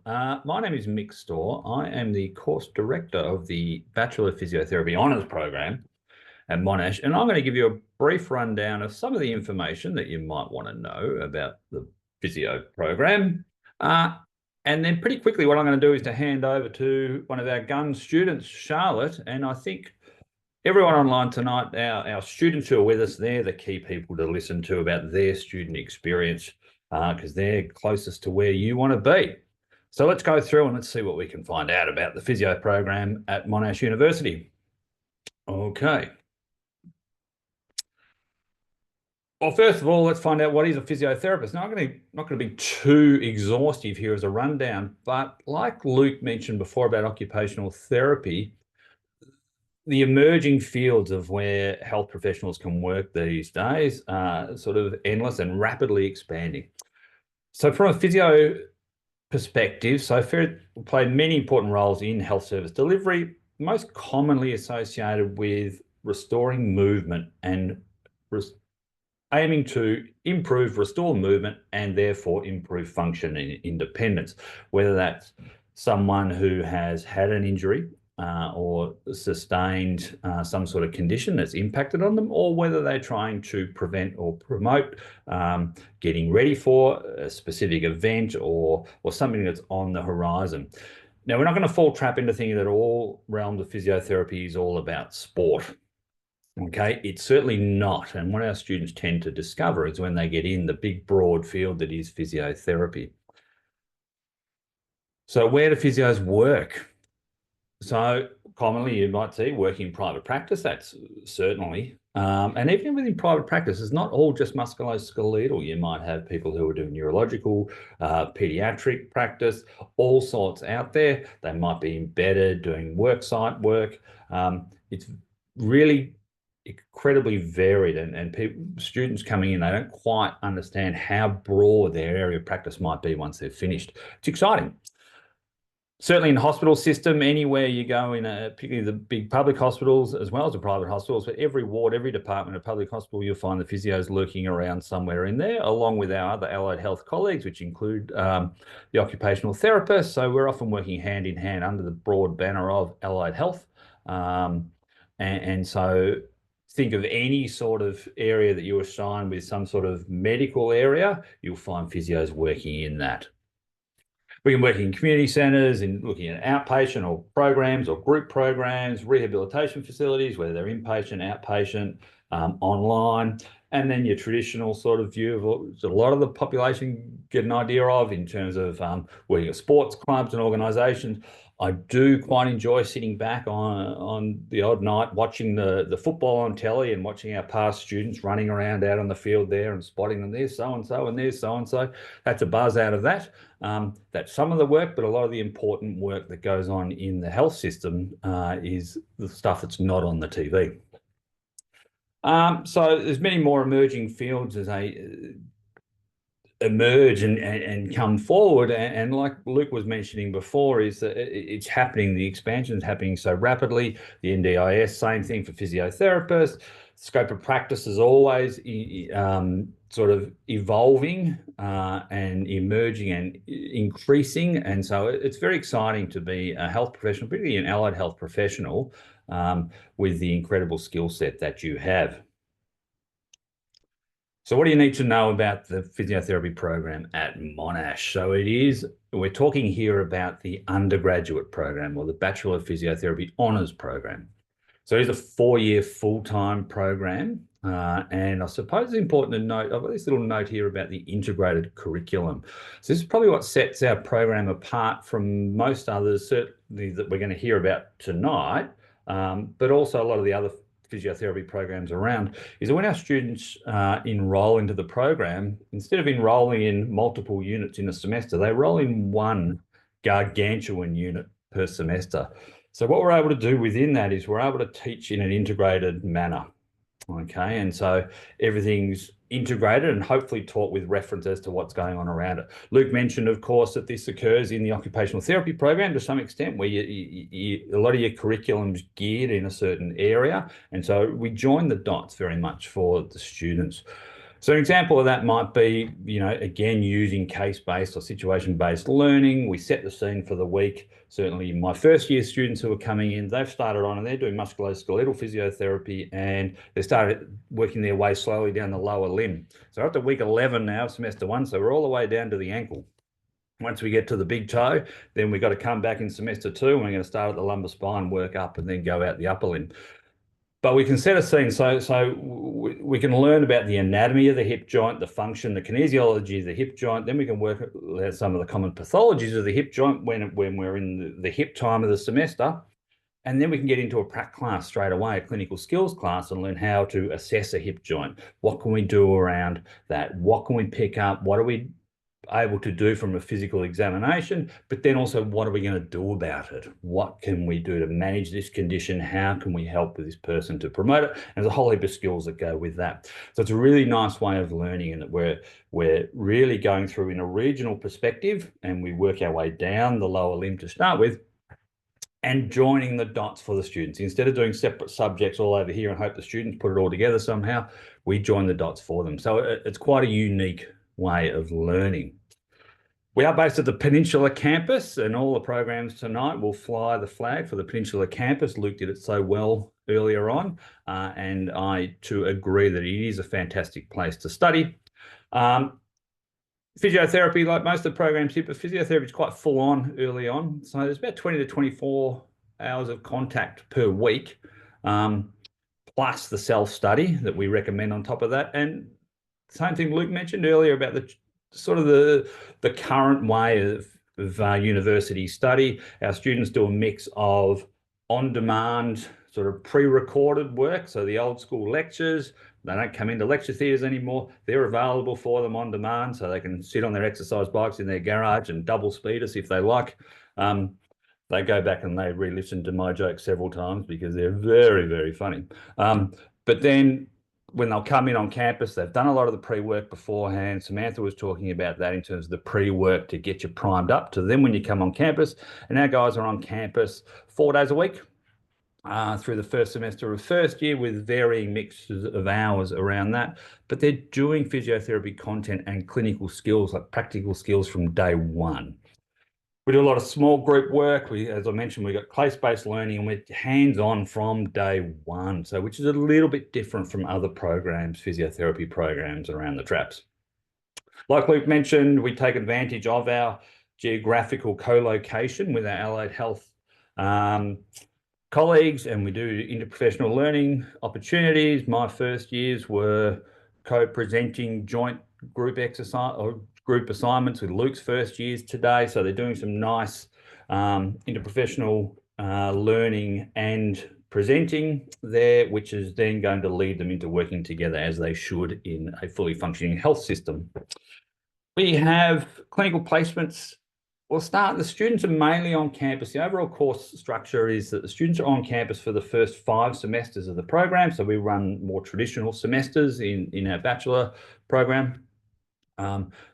My name is Mick Storr. I am the course director of the Bachelor of Physiotherapy Honours program at Monash, and I'm going to give you a brief rundown of some of the information that you might want to know about the physio program. And then pretty quickly, what I'm going to do is to hand over to one of our gun students, Charlotte, and I think everyone online tonight, our students who are with us, they're the key people to listen to about their student experience because they're closest to where you want to be. So let's go through and let's see what we can find out about the physio program at Monash University. Okay. Well, first of all, let's find out what is a physiotherapist. Now, I'm not going to be too exhaustive here as a rundown, but like Luke mentioned before about occupational therapy, the emerging fields of where health professionals can work these days are sort of endless and rapidly expanding. So from a physio perspective, so played many important roles in health service delivery, most commonly associated with restoring movement and aiming to restore movement and therefore improve function and independence, whether that's someone who has had an injury or sustained some sort of condition that's impacted on them, or whether they're trying to prevent or promote getting ready for a specific event or something that's on the horizon. Now, we're not going to fall trap into thinking that all realms of physiotherapy is all about sport. Okay, it's certainly not. And what our students tend to discover is when they get in the big, broad field that is physiotherapy. So where do physios work? So commonly you might see working in private practice, that's certainly. And even within private practice, it's not all just musculoskeletal. You might have people who are doing neurological, pediatric practice, all sorts out there. They might be embedded doing worksite work. It's really incredibly varied, and students coming in, they don't quite understand how broad their area of practice might be once they're finished. It's exciting. Certainly in the hospital system, anywhere you go in, particularly the big public hospitals as well as the private hospitals, but every ward, every department of public hospital, you'll find the physios lurking around somewhere in there, along with our other allied health colleagues, which include the occupational therapists. So we're often working hand in hand under the broad banner of allied health. And so think of any sort of area that you assign with some sort of medical area, you'll find physios working in that. We can work in community centres and looking at outpatient or programs or group programs, rehabilitation facilities, whether they're inpatient, outpatient, online, and then your traditional sort of view of what a lot of the population get an idea of in terms of working at sports clubs and organisations. I do quite enjoy sitting back on the odd night watching the football on telly and watching our past students running around out on the field there and spotting them. There's so-and-so and there's so-and-so. That's a buzz out of that. That's some of the work, but a lot of the important work that goes on in the health system is the stuff that's not on the TV. So there's many more emerging fields as they emerge and come forward, and like Luke was mentioning before, is that it's happening, the expansion is happening so rapidly. The NDIS, same thing for physiotherapists. Scope of practice is always sort of evolving and emerging and increasing, and so it's very exciting to be a health professional, particularly an allied health professional, with the incredible skill set that you have. So what do you need to know about the physiotherapy program at Monash? So we're talking here about the undergraduate program, or the Bachelor of Physiotherapy Honours program. So it's a 4-year full-time program. And I suppose it's important to note, I've got this little note here about the integrated curriculum. So this is probably what sets our program apart from most others, certainly that we're going to hear about tonight, but also a lot of the other physiotherapy programs around, is that when our students enroll into the program, instead of enrolling in multiple units in a semester, they roll in one gargantuan unit per semester. So what we're able to do within that is we're able to teach in an integrated manner. Okay, and so everything's integrated and hopefully taught with reference as to what's going on around it. Luke mentioned, of course, that this occurs in the occupational therapy program to some extent, where a lot of your curriculum's geared in a certain area. And so we join the dots very much for the students. So an example of that might be, again, using case-based or situation-based learning. We set the scene for the week. Certainly my first year students who are coming in, they've started on and they're doing musculoskeletal physiotherapy, and they started working their way slowly down the lower limb. So up to week 11 now, semester one, so we're all the way down to the ankle. Once we get to the big toe, then we've got to come back in semester two, and we're going to start at the lumbar spine, work up, and then go out the upper limb. But we can set a scene, so we can learn about the anatomy of the hip joint, the function, the kinesiology of the hip joint. Then we can work out some of the common pathologies of the hip joint when we're in the hip time of the semester. And then we can get into a prac class straight away, a clinical skills class, and learn how to assess a hip joint. What can we do around that? What can we pick up? What are we able to do from a physical examination, but then also what are we going to do about it? What can we do to manage this condition? How can we help with this person to promote it? And there's a whole heap of skills that go with that. So it's a really nice way of learning, and that we're really going through in a regional perspective, and we work our way down the lower limb to start with, and joining the dots for the students. Instead of doing separate subjects all over here and hope the students put it all together somehow, we join the dots for them. So it's quite a unique way of learning. We are based at the Peninsula campus, and all the programs tonight will fly the flag for the Peninsula campus. Luke did it so well earlier on, and I too agree that it is a fantastic place to study. Physiotherapy, like most of the programs here, but physiotherapy is quite full on early on. So there's about 20 to 24 hours of contact per week, plus the self-study that we recommend on top of that. And same thing Luke mentioned earlier about the sort of the current way of university study. Our students do a mix of on-demand, sort of pre-recorded work. So the old school lectures, they don't come into lecture theatres anymore. They're available for them on demand, so they can sit on their exercise bikes in their garage and double speed us if they like. They go back and they re-listen to my jokes several times because they're very, very funny. But then when they'll come in on campus, they've done a lot of the pre-work beforehand. Samantha was talking about that in terms of the pre-work to get you primed up to then when you come on campus. And our guys are on campus 4 days a week through the first semester of first year, with varying mixes of hours around that. But they're doing physiotherapy content and clinical skills, like practical skills, from day one. We do a lot of small group work. As I mentioned, we've got place-based learning, and we're hands-on from day one, so which is a little bit different from other programs, physiotherapy programs around the traps. Like Luke mentioned, we take advantage of our geographical co-location with our allied health colleagues, and we do interprofessional learning opportunities. My first years were co-presenting joint group exercise or group assignments with Luke's first years today. So they're doing some nice interprofessional learning and presenting there, which is then going to lead them into working together as they should in a fully functioning health system. We have clinical placements. We'll start, the students are mainly on campus. The overall course structure is that the students are on campus for the first 5 semesters of the program. So we run more traditional semesters in our bachelor program.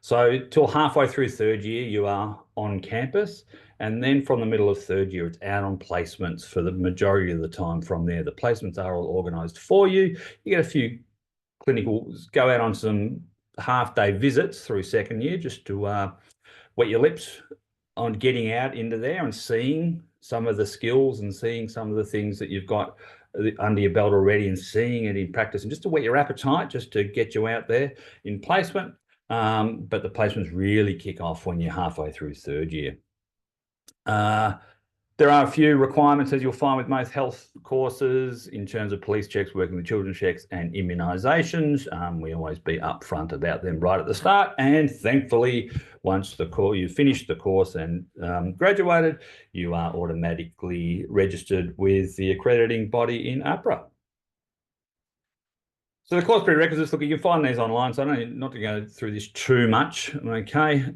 So till halfway through third year, you are on campus. And then from the middle of third year, it's out on placements for the majority of the time from there. The placements are all organised for you. You get a few clinicals, go out on some half-day visits through second year just to wet your lips on getting out into there and seeing some of the skills and seeing some of the things that you've got under your belt already, and seeing it in practice, and just to whet your appetite, just to get you out there in placement. But the placements really kick off when you're halfway through third year. There are a few requirements, as you'll find with most health courses, in terms of police checks, working with children's checks, and immunisations. We always be upfront about them right at the start. And thankfully, once you've finished the course and graduated, you are automatically registered with the accrediting body in APRA. So the course prerequisites, look, you can find these online, so I don't not to go through this too much, okay?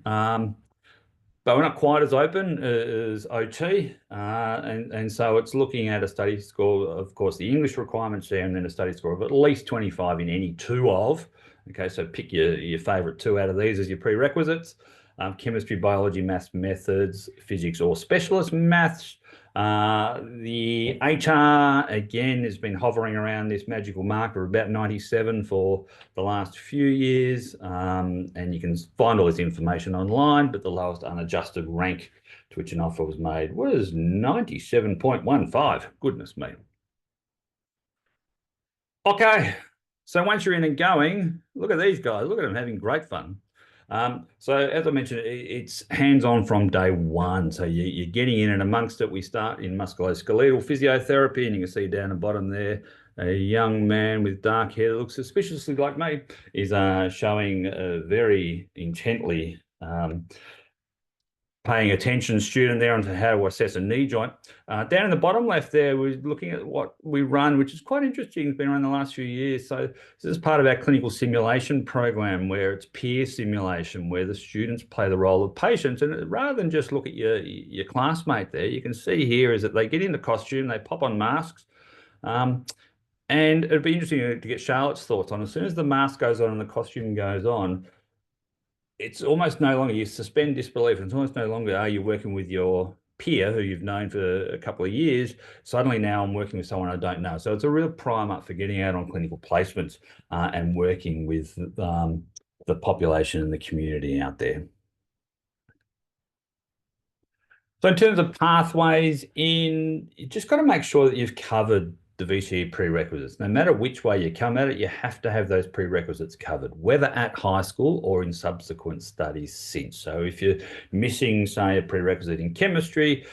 But we're not quite as open as OT, and so it's looking at a study score, of course, the English requirements there, and then a study score of at least 25 in any 2 of. Okay, so pick your favourite 2 out of these as your prerequisites. chemistry, biology, maths methods, physics or specialist maths. The HR, again, has been hovering around this magical marker of about 97 for the last few years. And you can find all this information online, but the lowest unadjusted rank to which an offer was made was 97.15. Goodness me. Okay, so once you're in and going, look at these guys. Look at them having great fun. So as I mentioned, it's hands-on from day one. So you're getting in, and amongst it, we start in musculoskeletal physiotherapy, and you can see down the bottom there, a young man with dark hair that looks suspiciously like me is showing very intently paying attention student there onto how to assess a knee joint. Down in the bottom left there, we're looking at what we run, which is quite interesting. It's been around the last few years. So this is part of our clinical simulation program, where it's peer simulation, where the students play the role of patients. And rather than just look at your classmate there, you can see here is that they get in the costume, they pop on masks. And it'd be interesting to get Charlotte's thoughts on, as soon as the mask goes on and the costume goes on, it's almost no longer, you suspend disbelief. It's almost no longer are you working with your peer who you've known for a couple of years. Suddenly now I'm working with someone I don't know. So it's a real primer for getting out on clinical placements and working with the population and the community out there. So in terms of pathways in, you just got to make sure that you've covered the VCE prerequisites. No matter which way you come at it, you have to have those prerequisites covered, whether at high school or in subsequent studies since. So if you're missing, say, a prerequisite in chemistry,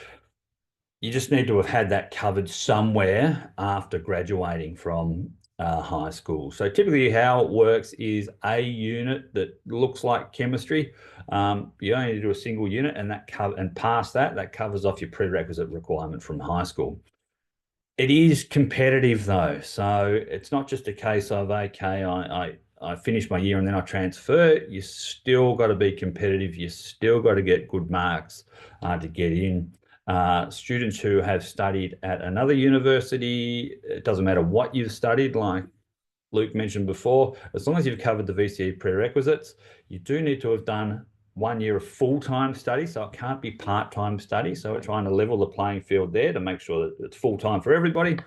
you just need to have had that covered somewhere after graduating from high school. So typically how it works is a unit that looks like chemistry. You only need to do a single unit, and pass that covers off your prerequisite requirement from high school. It is competitive though, so it's not just a case of, okay, I finish my year and then I transfer. You still got to be competitive. You still got to get good marks to get in. Students who have studied at another university, it doesn't matter what you've studied, like Luke mentioned before, as long as you've covered the VCE prerequisites, you do need to have done 1 year of full-time study, so it can't be part-time study. So we're trying to level the playing field there to make sure that it's full-time for everybody.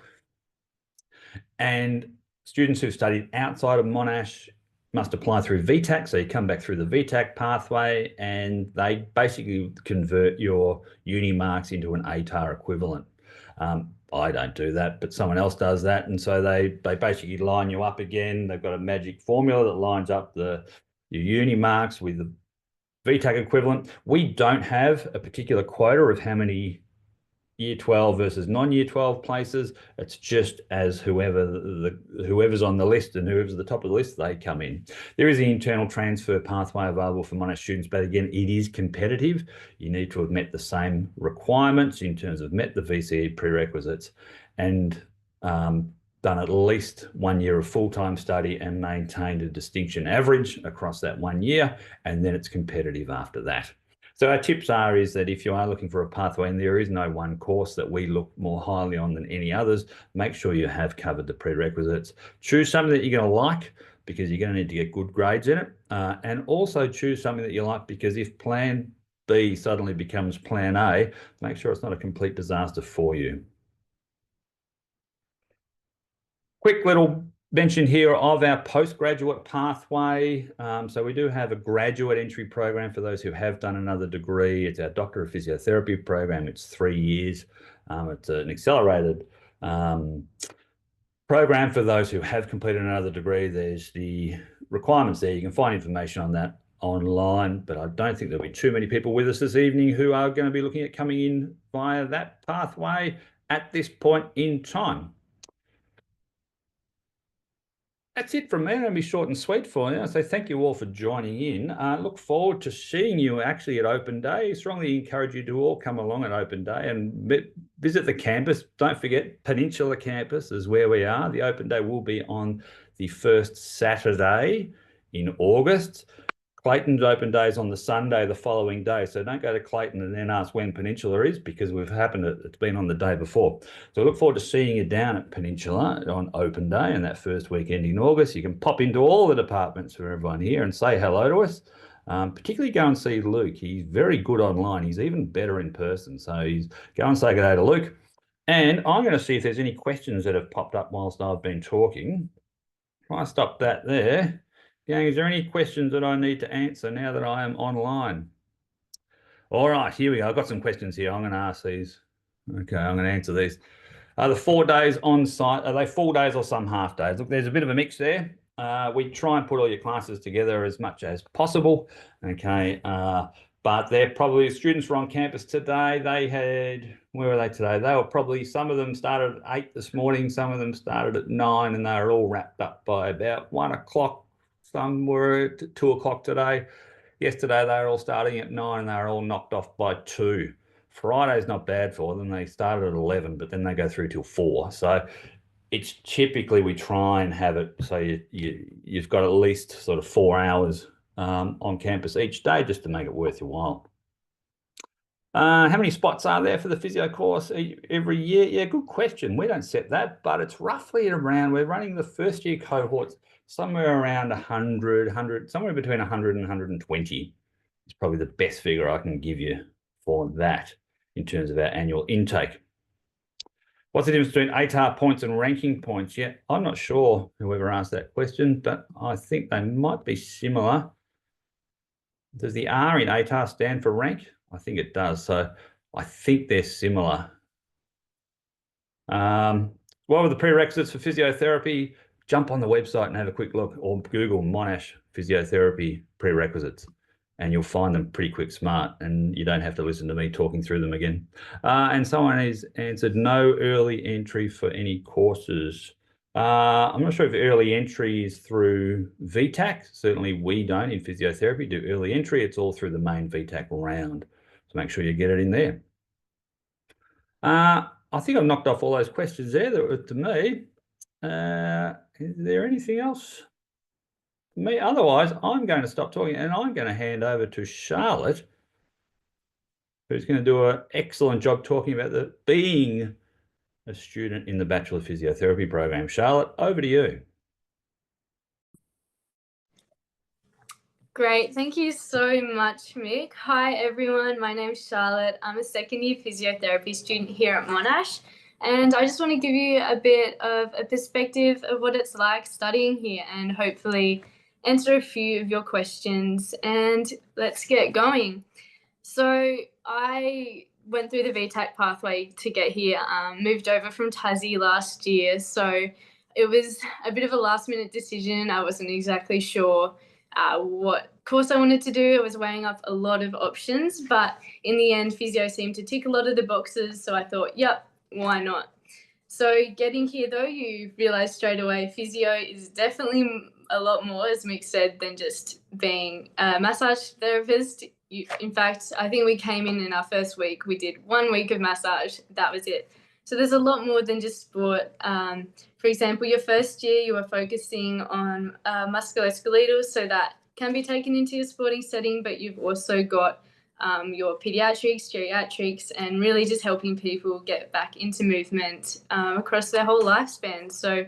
And students who've studied outside of Monash must apply through VTAC. So you come back through the VTAC pathway, and they basically convert your uni marks into an ATAR equivalent. I don't do that, but someone else does that. And so they basically line you up again. They've got a magic formula that lines up your uni marks with the VTAC equivalent. We don't have a particular quota of how many year 12 versus non-year 12 places. It's just as whoever's on the list and whoever's at the top of the list, they come in. There is the internal transfer pathway available for Monash students, but again, it is competitive. You need to have met the same requirements in terms of met the VCE prerequisites and done at least 1 year of full-time study and maintained a distinction average across that 1 year, and then it's competitive after that. So our tips is that if you are looking for a pathway, and there is no one course that we look more highly on than any others, make sure you have covered the prerequisites. Choose something that you're going to like, because you're going to need to get good grades in it, and also choose something that you like, because if plan B suddenly becomes plan A, make sure it's not a complete disaster for you. Quick little mention here of our postgraduate pathway. So we do have a graduate entry program for those who have done another degree. It's our Doctor of Physiotherapy program. It's 3 years. It's an accelerated program for those who have completed another degree. There's the requirements there. You can find information on that online, but I don't think there'll be too many people with us this evening who are going to be looking at coming in via that pathway at this point in time. That's it from me. I'm going to be short and sweet for you. So thank you all for joining in. Look forward to seeing you actually at Open Day. Strongly encourage you to all come along at Open Day and visit the campus. Don't forget, Peninsula campus is where we are. The Open Day will be on the first Saturday in August. Clayton's Open Day is on the Sunday the following day. So don't go to Clayton and then ask when Peninsula is, because it's been on the day before. So I look forward to seeing you down at Peninsula on Open Day and that first weekend in August. You can pop into all the departments for everyone here and say hello to us. Particularly go and see Luke. He's very good online. He's even better in person. So go and say good day to Luke. And I'm going to see if there's any questions that have popped up whilst I've been talking. Try and stop that there. Gang, is there any questions that I need to answer now that I am online? All right, here we go. I've got some questions here. I'm going to ask these. Okay, I'm going to answer these. Are the 4 days on site, are they full days or some half days? Look, there's a bit of a mix there. We try and put all your classes together as much as possible. Okay, but they're probably, students were on campus today. They had, where were they today? They were probably, some of them started at 8 this morning, some of them started at 9, and they were all wrapped up by about 1 o'clock. Some were at 2 o'clock today. Yesterday, they were all starting at 9 and they were all knocked off by 2. Friday's not bad for them. They started at 11, but then they go through till 4. So it's typically, we try and have it so you've got at least sort of 4 hours on campus each day just to make it worth your while. How many spots are there for the physio course every year? Yeah, good question. We don't set that, but it's roughly around, we're running the first year cohorts somewhere around 100, somewhere between 100 and 120. It's probably the best figure I can give you for that in terms of our annual intake. What's the difference between ATAR points and ranking points? Yeah, I'm not sure whoever asked that question, but I think they might be similar. Does the R in ATAR stand for rank? I think it does. So I think they're similar. What were the prerequisites for physiotherapy? Jump on the website and have a quick look, or Google Monash physiotherapy prerequisites, and you'll find them pretty quick smart, and you don't have to listen to me talking through them again. And someone has answered no early entry for any courses. I'm not sure if early entry is through VTAC. Certainly we don't in physiotherapy do early entry. It's all through the main VTAC round. So make sure you get it in there. I think I've knocked off all those questions there that were to me. Is there anything else for me? Otherwise, I'm going to stop talking and I'm going to hand over to Charlotte, who's going to do an excellent job talking about being a student in the Bachelor of Physiotherapy program. Charlotte, over to you. Great. Thank you so much, Mick. Hi, everyone. My name's Charlotte. I'm a second-year physiotherapy student here at Monash, and I just want to give you a bit of a perspective of what it's like studying here and hopefully answer a few of your questions, and let's get going. So I went through the VTAC pathway to get here, moved over from Tassie last year, so it was a bit of a last-minute decision. I wasn't exactly sure what course I wanted to do. I was weighing up a lot of options, but in the end, physio seemed to tick a lot of the boxes, so I thought, yep, why not? So getting here, though, you realise straight away physio is definitely a lot more, as Mick said, than just being a massage therapist. In fact, I think we came in our first week, we did 1 week of massage, that was it. So there's a lot more than just sport. For example, your first year you were focusing on musculoskeletal, so that can be taken into your sporting setting, but you've also got your pediatrics, geriatrics, and really just helping people get back into movement across their whole lifespan. So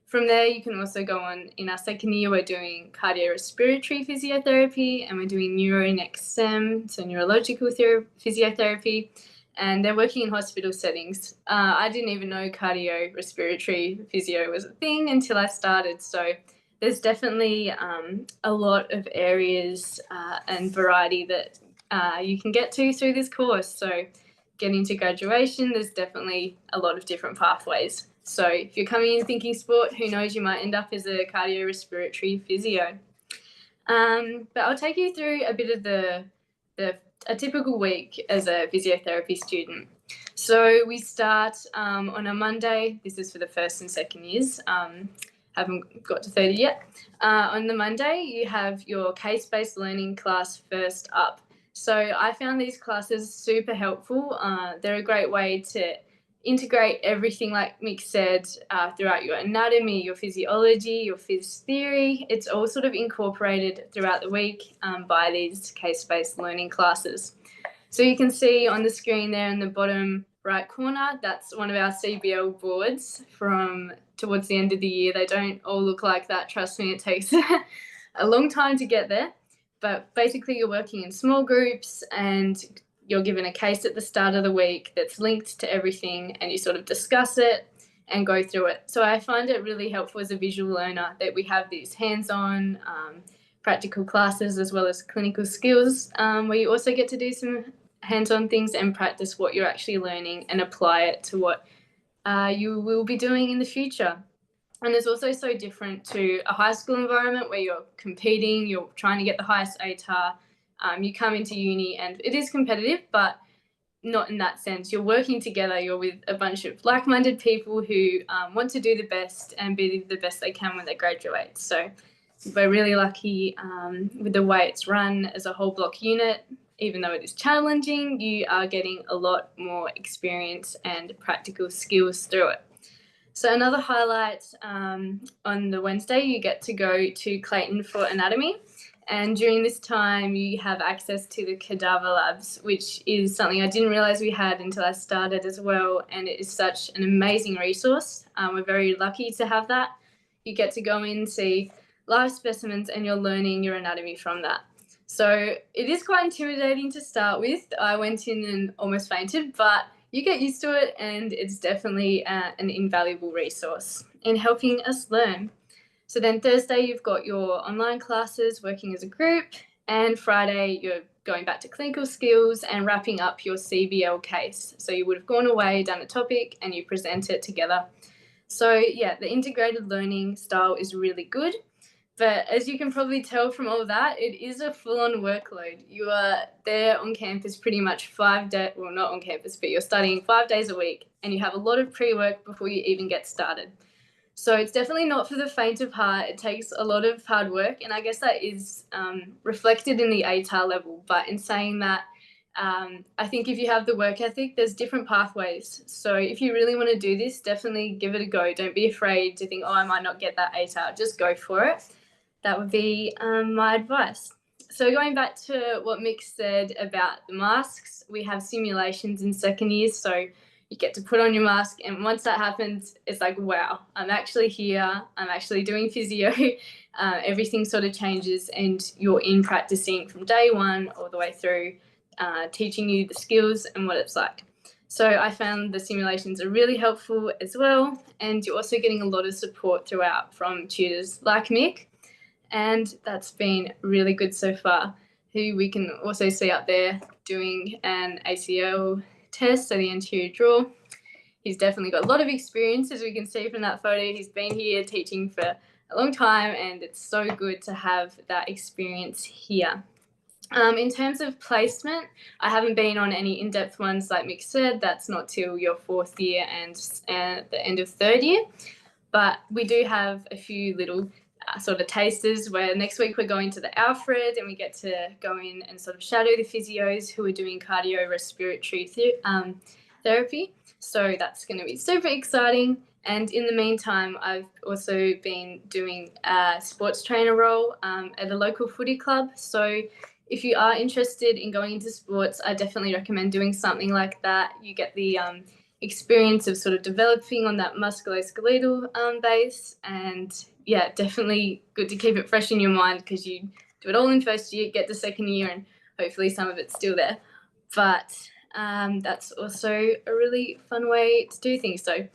from there, you can also go on. In our second year, we're doing cardiorespiratory physiotherapy, and we're doing neuro-next-SEM, so neurological physiotherapy, and they're working in hospital settings. I didn't even know cardiorespiratory physio was a thing until I started, so there's definitely a lot of areas and variety that you can get to through this course. So getting to graduation, there's definitely a lot of different pathways. So if you're coming in thinking sport, who knows, you might end up as a cardiorespiratory physio. But I'll take you through a bit of a typical week as a physiotherapy student. So we start on a Monday. This is for the first and second years. Haven't got to 30 yet. On the Monday, you have your case-based learning class first up. So I found these classes super helpful. They're a great way to integrate everything, like Mick said, throughout your anatomy, your physiology, your phys theory. It's all sort of incorporated throughout the week by these case-based learning classes. So you can see on the screen there in the bottom right corner, that's one of our CBL boards from towards the end of the year. They don't all look like that. Trust me, it takes a long time to get there. But basically you're working in small groups and you're given a case at the start of the week that's linked to everything, and you sort of discuss it and go through it. So I find it really helpful as a visual learner that we have these hands-on practical classes as well as clinical skills, where you also get to do some hands-on things and practice what you're actually learning and apply it to what you will be doing in the future. And it's also so different to a high school environment where you're competing, you're trying to get the highest ATAR. You come into uni and it is competitive, but not in that sense. You're working together, you're with a bunch of like-minded people who want to do the best and be the best they can when they graduate. So we're really lucky with the way it's run as a whole block unit. Even though it is challenging, you are getting a lot more experience and practical skills through it. So another highlight, on the Wednesday, you get to go to Clayton for anatomy. And during this time, you have access to the cadaver labs, which is something I didn't realise we had until I started as well. And it is such an amazing resource. We're very lucky to have that. You get to go in, see live specimens, and you're learning your anatomy from that. So it is quite intimidating to start with. I went in and almost fainted, but you get used to it, and it's definitely an invaluable resource in helping us learn. So then Thursday, you've got your online classes working as a group, and Friday, you're going back to clinical skills and wrapping up your CBL case. So you would have gone away, done a topic, and you present it together. So yeah, the integrated learning style is really good. But as you can probably tell from all that, it is a full-on workload. You are there on campus pretty much 5 days, well, not on campus, but you're studying 5 days a week, and you have a lot of pre-work before you even get started. So it's definitely not for the faint of heart. It takes a lot of hard work, and I guess that is reflected in the ATAR level. But in saying that, I think if you have the work ethic, there's different pathways. So if you really want to do this, definitely give it a go. Don't be afraid to think, oh, I might not get that ATAR. Just go for it. That would be my advice. So going back to what Mick said about the masks, we have simulations in second year, so you get to put on your mask, and once that happens, it's like, wow, I'm actually here, I'm actually doing physio. Everything sort of changes, and you're in practicing from day one all the way through, teaching you the skills and what it's like. So I found the simulations are really helpful as well, and you're also getting a lot of support throughout from tutors like Mick, and that's been really good so far, who we can also see up there doing an ACL test, so the anterior draw. He's definitely got a lot of experience, as we can see from that photo. He's been here teaching for a long time, and it's so good to have that experience here. In terms of placement, I haven't been on any in-depth ones like Mick said. That's not till your fourth year and the end of third year. But we do have a few little sort of tasters, where next week we're going to the Alfred, and we get to go in and sort of shadow the physios who are doing cardiorespiratory therapy. So that's going to be super exciting. And in the meantime, I've also been doing a sports trainer role at a local footy club. So if you are interested in going into sports, I definitely recommend doing something like that. You get the experience of sort of developing on that musculoskeletal base, and yeah, definitely good to keep it fresh in your mind, because you do it all in first year, get to second year, and hopefully some of it's still there. But that's also a really fun way to do things. So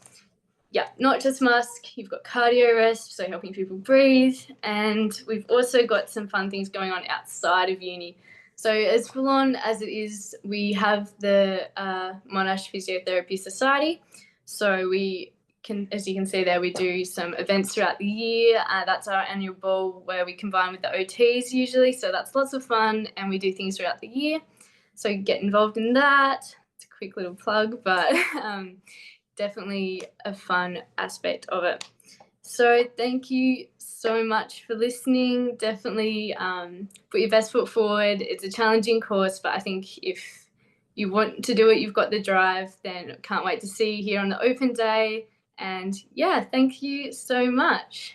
yeah, not just mask, you've got cardio rest, so helping people breathe, and we've also got some fun things going on outside of uni. So as full on as it is, we have the Monash Physiotherapy Society. So we can, as you can see there, we do some events throughout the year. That's our annual ball where we combine with the OTs usually. So that's lots of fun, and we do things throughout the year. So get involved in that. It's a quick little plug, but definitely a fun aspect of it. So thank you so much for listening. Definitely put your best foot forward. It's a challenging course, but I think if you want to do it, you've got the drive, then can't wait to see you here on the open day. And yeah, thank you so much.